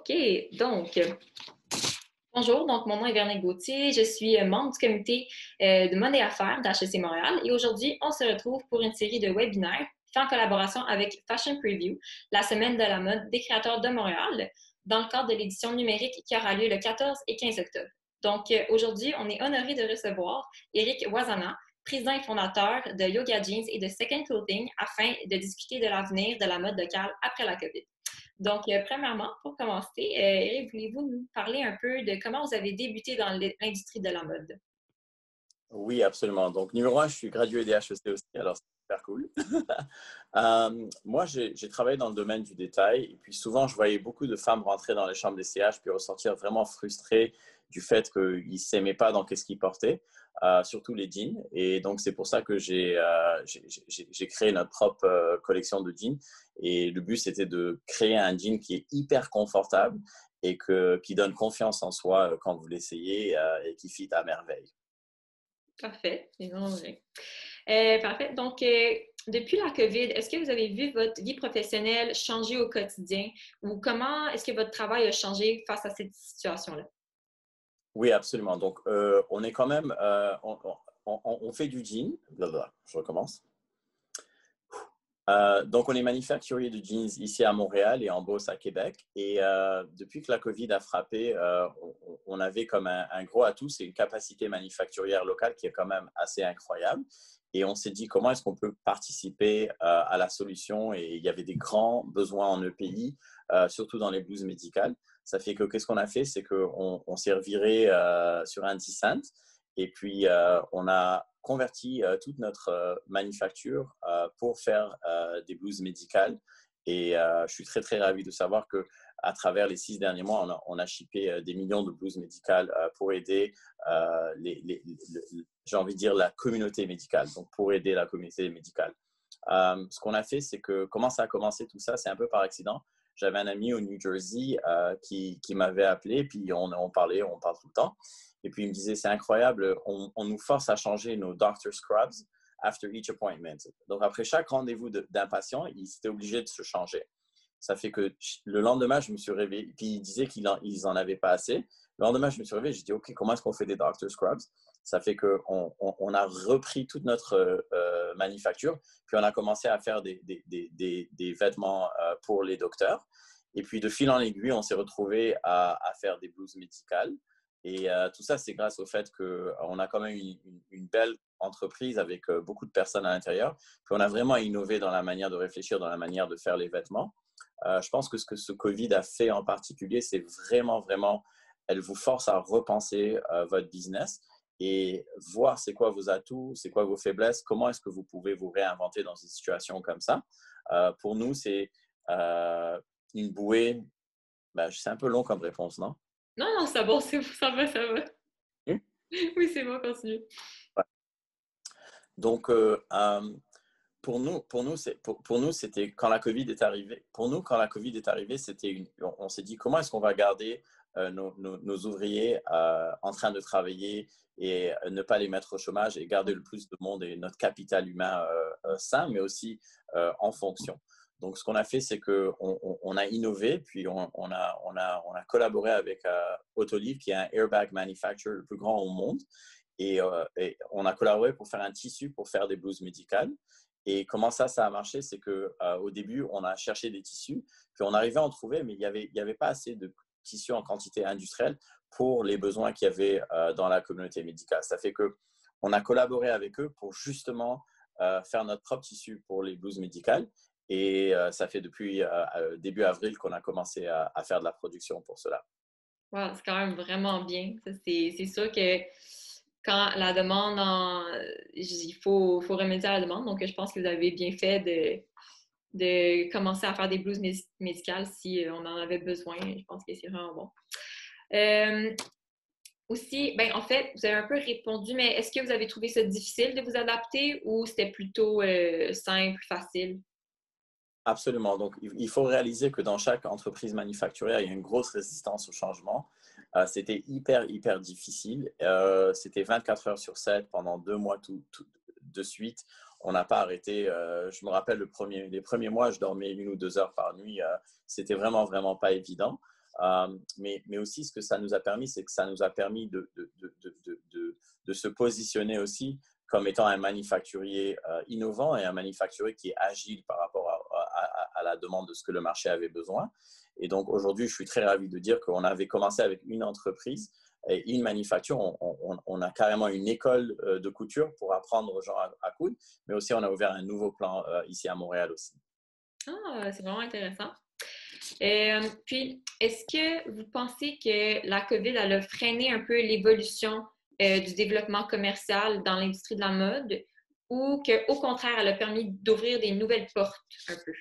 OK, donc, bonjour, donc mon nom est Véronique Gauthier, je suis membre du comité de Mode et Affaires d'HEC Montréal et aujourd'hui, on se retrouve pour une série de webinaires fait en collaboration avec Fashion Preview, la semaine de la mode des créateurs de Montréal, dans le cadre de l'édition numérique qui aura lieu le 14 et 15 octobre. Donc, aujourd'hui, on est honoré de recevoir Eric Wazana, président et fondateur de Yoga Jeans et de Second Clothing, afin de discuter de l'avenir de la mode locale après la COVID. Donc, premièrement, pour commencer, Eric, voulez-vous nous parler un peu de comment vous avez débuté dans l'industrie de la mode? Oui, absolument. Donc, numéro un, je suis gradué des HEC aussi, alors c'est super cool. Moi, j'ai travaillé dans le domaine du détail et puis souvent, je voyais beaucoup de femmes rentrer dans les chambres des CH puis ressortir vraiment frustrées du fait qu'ils ne s'aimaient pas dans ce qu'ils portaient, surtout les jeans. Et donc, c'est pour ça que j'ai créé notre propre collection de jeans. Et le but, c'était de créer un jean qui est hyper confortable et qui donne confiance en soi quand vous l'essayez et qui fit à merveille. Parfait, c'est vraiment vrai. Parfait. Donc, depuis la COVID, est-ce que vous avez vu votre vie professionnelle changer au quotidien ou comment est-ce que votre travail a changé face à cette situation-là? Oui, absolument. Donc, on est quand même, on fait du jean. Blablabla. Je recommence. Donc, on est manufacturier de jeans ici à Montréal et en Beauce à Québec. Et depuis que la COVID a frappé, on avait comme un gros atout, c'est une capacité manufacturière locale qui est quand même assez incroyable. Et on s'est dit, comment est-ce qu'on peut participer à la solution? Et il y avait des grands besoins en EPI, surtout dans les blouses médicales. Ça fait que qu'est-ce qu'on a fait? C'est qu'on s'est reviré sur un 10 cents. Et puis, on a converti toute notre manufacture pour faire des blouses médicales. Et je suis très, très ravi de savoir qu'à travers les 6 derniers mois, on a shippé des millions de blouses médicales pour aider, j'ai envie de dire, la communauté médicale. Donc, pour aider la communauté médicale. Ce qu'on a fait, c'est que comment ça a commencé tout ça, c'est un peu par accident. J'avais un ami au New Jersey qui m'avait appelé, puis on parlait, on parle tout le temps. Et puis, il me disait, c'est incroyable, on nous force à changer nos doctor scrubs after each appointment. Donc, après chaque rendez-vous d'un patient, il s'était obligé de se changer. Ça fait que le lendemain, je me suis réveillé, puis il disait qu'ils n'en avaient pas assez. Le lendemain, je me suis réveillé, j'ai dit, OK, comment est-ce qu'on fait des doctor scrubs? Ça fait qu'on a repris toute notre manufacture, puis on a commencé à faire des vêtements pour les docteurs. Et puis, de fil en aiguille, on s'est retrouvé à faire des blouses médicales. Et tout ça, c'est grâce au fait qu'on a quand même une belle entreprise avec beaucoup de personnes à l'intérieur. Puis on a vraiment innové dans la manière de réfléchir, dans la manière de faire les vêtements. Je pense que ce COVID a fait en particulier, c'est vraiment, vraiment, elle vous force à repenser votre business et voir c'est quoi vos atouts, c'est quoi vos faiblesses, comment est-ce que vous pouvez vous réinventer dans une situation comme ça. Pour nous, c'est une bouée. Ben, c'est un peu long comme réponse, non? Non, non, c'est bon, ça va, ça va. Hmm? Oui, c'est bon, continue. Ouais. Donc, pour nous, c'était quand la COVID est arrivée. Pour nous, quand la COVID est arrivée, on s'est dit comment est-ce qu'on va garder nos ouvriers en train de travailler et ne pas les mettre au chômage et garder le plus de monde et notre capital humain sain, mais aussi en fonction. Donc, ce qu'on a fait, c'est qu'on a innové, puis on a collaboré avec Autoliv, qui est un airbag manufacturer le plus grand au monde. Et on a collaboré pour faire un tissu pour faire des blouses médicales. Et comment ça a marché? C'est qu'au début, on a cherché des tissus, puis on arrivait à en trouver, mais il y avait pas assez de tissus en quantité industrielle pour les besoins qu'il y avait dans la communauté médicale. Ça fait qu'on a collaboré avec eux pour justement faire notre propre tissu pour les blouses médicales. Et ça fait depuis début avril qu'on a commencé à faire de la production pour cela. Wow, c'est quand même vraiment bien. C'est sûr que quand la demande, faut remédier à la demande. Donc, je pense que vous avez bien fait de commencer à faire des blouses médicales si on en avait besoin. Je pense que c'est vraiment bon. Aussi, ben, en fait, vous avez un peu répondu, mais est-ce que vous avez trouvé ça difficile de vous adapter ou c'était plutôt simple, facile? Absolument. Donc, il faut réaliser que dans chaque entreprise manufacturière, il y a une grosse résistance au changement. C'était hyper, hyper difficile. C'était 24 heures sur 7 pendant 2 mois de suite. On n'a pas arrêté. Je me rappelle les premiers mois, je dormais 1 ou 2 heures par nuit. C'était vraiment, vraiment pas évident. Mais aussi, ce que ça nous a permis, c'est que ça nous a permis de se positionner aussi comme étant un manufacturier innovant et un manufacturier qui est agile par rapport à la demande de ce que le marché avait besoin. Et donc, aujourd'hui, je suis très ravi de dire qu'on avait commencé avec une entreprise et une manufacture. On a carrément une école de couture pour apprendre aux gens à coudre, mais aussi on a ouvert un nouveau plan ici à Montréal aussi. Ah, c'est vraiment intéressant. Puis, est-ce que vous pensez que la COVID elle a freiné un peu l'évolution du développement commercial dans l'industrie de la mode ou qu'au contraire, elle a permis d'ouvrir des nouvelles portes un peu?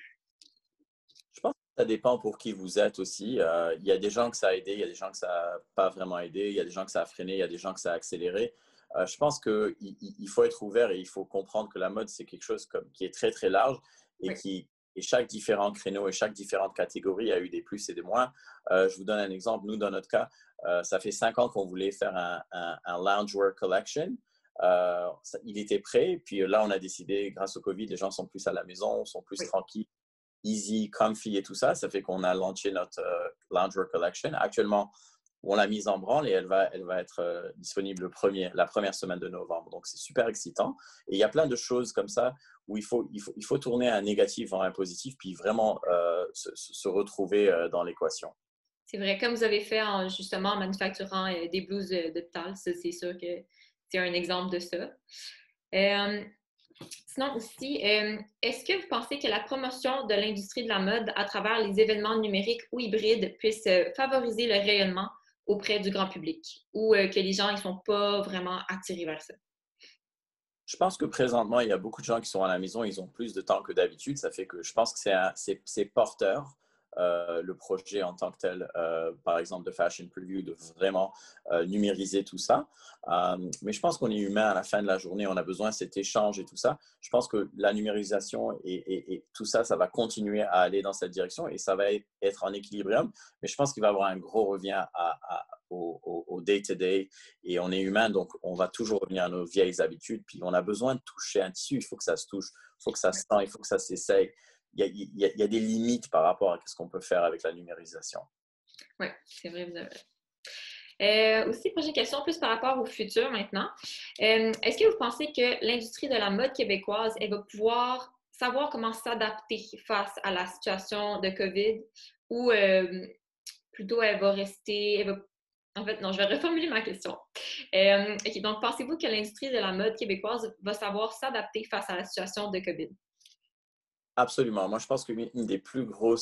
Je pense que ça dépend pour qui vous êtes aussi. Il y a des gens que ça a aidé, il y a des gens que ça n'a pas vraiment aidé, il y a des gens que ça a freiné, il y a des gens que ça a accéléré. Je pense qu'il faut être ouvert et il faut comprendre que la mode, c'est quelque chose qui est très, très large et Oui. et chaque différent créneau et chaque différente catégorie a eu des plus et des moins. Je vous donne un exemple. Nous, dans notre cas, ça fait 5 ans qu'on voulait faire un loungewear collection. Il était prêt. Puis là, on a décidé, grâce au Covid, les gens sont plus à la maison, sont plus Oui. tranquilles, easy, comfy et tout ça. Ça fait qu'on a lancé notre loungewear collection. Actuellement, on l'a mise en branle et elle va être disponible la première semaine de novembre. Donc, c'est super excitant. Et il y a plein de choses comme ça où il faut tourner un négatif en un positif puis vraiment se retrouver dans l'équation. C'est vrai, comme vous avez fait justement en manufacturant des blouses de Tal, ça, c'est sûr que c'est un exemple de ça. Euh, Sinon aussi, est-ce que vous pensez que la promotion de l'industrie de la mode à travers les événements numériques ou hybrides puisse favoriser le rayonnement auprès du grand public ou que les gens ne sont pas vraiment attirés vers ça? Je pense que présentement, il y a beaucoup de gens qui sont à la maison, ils ont plus de temps que d'habitude. Ça fait que je pense que c'est porteur, le projet en tant que tel, par exemple de Fashion Preview, de vraiment numériser tout ça. Mais je pense qu'on est humain à la fin de la journée, on a besoin de cet échange et tout ça. Je pense que la numérisation et tout ça, ça va continuer à aller dans cette direction et ça va être en équilibrium. Mais je pense qu'il va y avoir un gros revient au day-to-day et on est humain, donc on va toujours revenir à nos vieilles habitudes. Puis on a besoin de toucher un tissu, il faut que ça se touche, il faut que ça se sent, il faut que ça s'essaye. Il y a des limites par rapport à ce qu'on peut faire avec la numérisation. Oui, c'est vrai, vous avez aussi, prochaine question, plus par rapport au futur maintenant. Est-ce que vous pensez que l'industrie de la mode québécoise, elle va pouvoir savoir comment s'adapter face à la situation de COVID ou plutôt elle va rester, en fait, non, je vais reformuler ma question. OK, donc, pensez-vous que l'industrie de la mode québécoise va savoir s'adapter face à la situation de COVID? Absolument. Moi, je pense qu'un des plus gros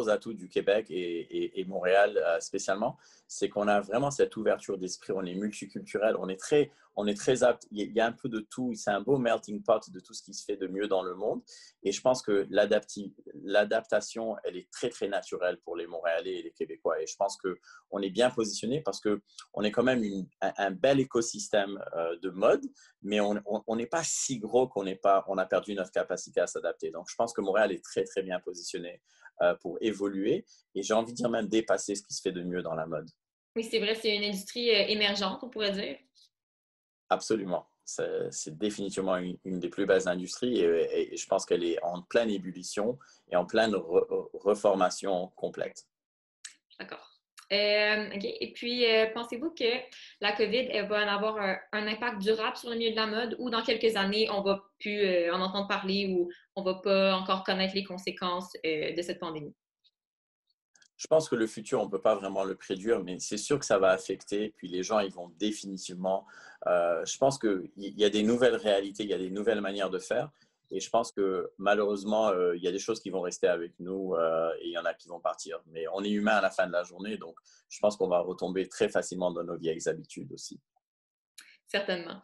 atouts du Québec et Montréal spécialement, c'est qu'on a vraiment cette ouverture d'esprit. On est multiculturel, on est très apte. Il y a un peu de tout. C'est un beau melting pot de tout ce qui se fait de mieux dans le monde. Et je pense que l'adaptation, elle est très, très naturelle pour les Montréalais et les Québécois. Et je pense qu'on est bien positionné parce qu'on est quand même un bel écosystème de mode, mais on n'est pas si gros qu'on a perdu notre capacité à s'adapter. Donc, je pense que Montréal est très, très bien positionné pour évoluer et j'ai envie de dire même dépasser ce qui se fait de mieux dans la mode. Oui, c'est vrai, c'est une industrie émergente, on pourrait dire. Absolument. C'est définitivement une des plus belles industries et je pense qu'elle est en pleine ébullition et en pleine reformation complète. D'accord. OK. Et puis, pensez-vous que la COVID elle va en avoir un impact durable sur le milieu de la mode ou dans quelques années, on va plus en entendre parler ou on va pas encore connaître les conséquences de cette pandémie? Je pense que le futur, on ne peut pas vraiment le prédire, mais c'est sûr que ça va affecter. Puis les gens, ils vont définitivement. Je pense qu'il y a des nouvelles réalités, il y a des nouvelles manières de faire. Et je pense que malheureusement, il y a des choses qui vont rester avec nous et il y en a qui vont partir. Mais on est humain à la fin de la journée, donc je pense qu'on va retomber très facilement dans nos vieilles habitudes aussi. Certainement.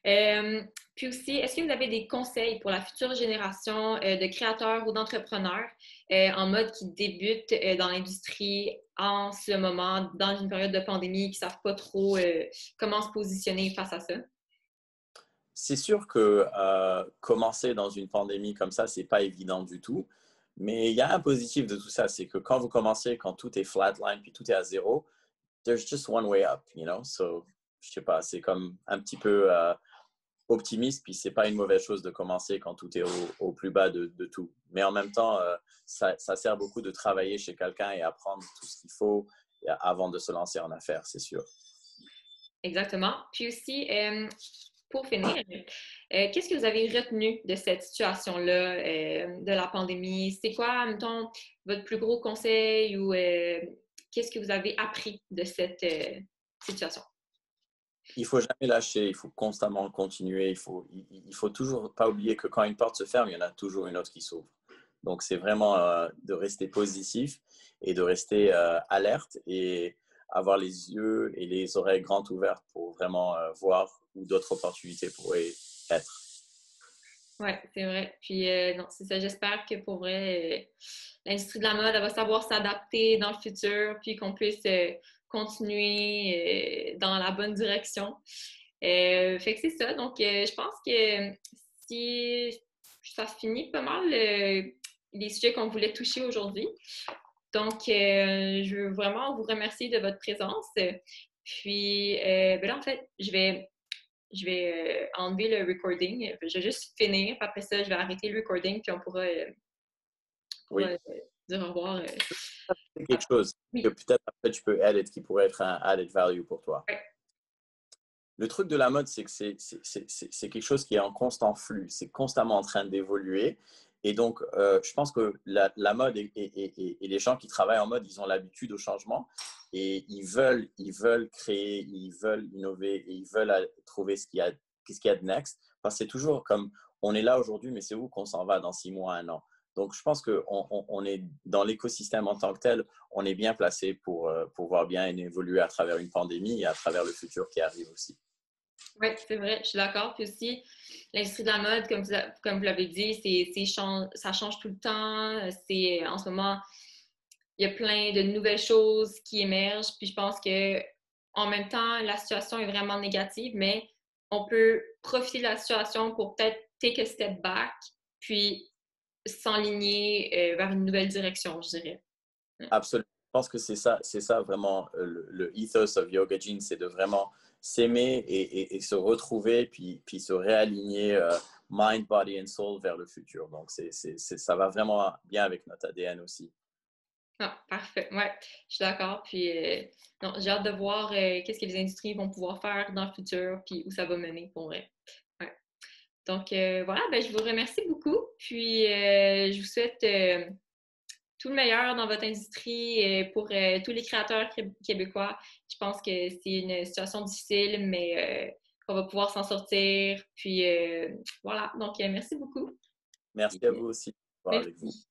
Euh, Puis aussi, est-ce que vous avez des conseils pour la future génération de créateurs ou d'entrepreneurs en mode qui débutent dans l'industrie en ce moment, dans une période de pandémie, qui ne savent pas trop comment se positionner face à ça? C'est sûr que commencer dans une pandémie comme ça, c'est pas évident du tout. Mais il y a un positif de tout ça, c'est que quand vous commencez, quand tout est flatline, puis tout est à zéro, there's just one way up, you know? So, je sais pas, c'est comme un petit peu optimiste, puis c'est pas une mauvaise chose de commencer quand tout est au plus bas de tout. Mais en même temps, ça sert beaucoup de travailler chez quelqu'un et apprendre tout ce qu'il faut avant de se lancer en affaires, c'est sûr. Exactement. Puis aussi, pour finir, qu'est-ce que vous avez retenu de cette situation-là, de la pandémie? C'est quoi, mettons, votre plus gros conseil ou qu'est-ce que vous avez appris de cette situation? Il faut jamais lâcher, il faut constamment continuer, il faut toujours pas oublier que quand une porte se ferme, il y en a toujours une autre qui s'ouvre. Donc, c'est vraiment de rester positif et de rester alerte et avoir les yeux et les oreilles grandes ouvertes pour vraiment voir où d'autres opportunités pourraient être. Oui, c'est vrai. Puis, non, c'est ça. J'espère que pour vrai, l'industrie de la mode, elle va savoir s'adapter dans le futur, puis qu'on puisse continuer dans la bonne direction. Fait que c'est ça. Donc, je pense que si ça finit pas mal les sujets qu'on voulait toucher aujourd'hui. Donc, je veux vraiment vous remercier de votre présence. Puis, ben là, en fait, je vais enlever le recording. Je vais juste finir. Puis après ça, je vais arrêter le recording. Puis on pourra, Oui, dire au revoir. c'est quelque chose que Oui. peut-être après tu peux edit qui pourrait être un added value pour toi. Ouais. Le truc de la mode, c'est que c'est quelque chose qui est en constant flux. C'est constamment en train d'évoluer. Et donc, je pense que la mode et les gens qui travaillent en mode, ils ont l'habitude au changement et ils veulent créer, ils veulent innover et ils veulent trouver qu'est-ce qu'il y a de next. Parce que c'est toujours comme, on est là aujourd'hui, mais c'est où qu'on s'en va dans 6 mois, 1 an. Donc, je pense qu'on est dans l'écosystème en tant que tel, on est bien placé pour pouvoir bien évoluer à travers une pandémie et à travers le futur qui arrive aussi. Oui, c'est vrai, je suis d'accord. Puis aussi, l'industrie de la mode, comme vous l'avez dit, ça change tout le temps. En ce moment, il y a plein de nouvelles choses qui émergent. Puis je pense que en même temps, la situation est vraiment négative, mais on peut profiter de la situation pour peut-être take a step back, puis s'enligner vers une nouvelle direction, je dirais. Absolument. Je pense que c'est ça vraiment le ethos of Yoga Jeans, c'est de vraiment s'aimer et se retrouver, puis se réaligner mind, body and soul vers le futur. Donc, ça va vraiment bien avec notre ADN aussi. Ah, parfait. Ouais, je suis d'accord. Puis, non, j'ai hâte de voir qu'est-ce que les industries vont pouvoir faire dans le futur, puis où ça va mener pour vrai. Ouais. Donc, voilà, ben, je vous remercie beaucoup. Puis, je vous souhaite tout le meilleur dans votre industrie pour tous les créateurs québécois. Je pense que c'est une situation difficile, mais qu'on va pouvoir s'en sortir. Puis, voilà. Donc, merci beaucoup. Merci à vous aussi de voir avec vous. Merci.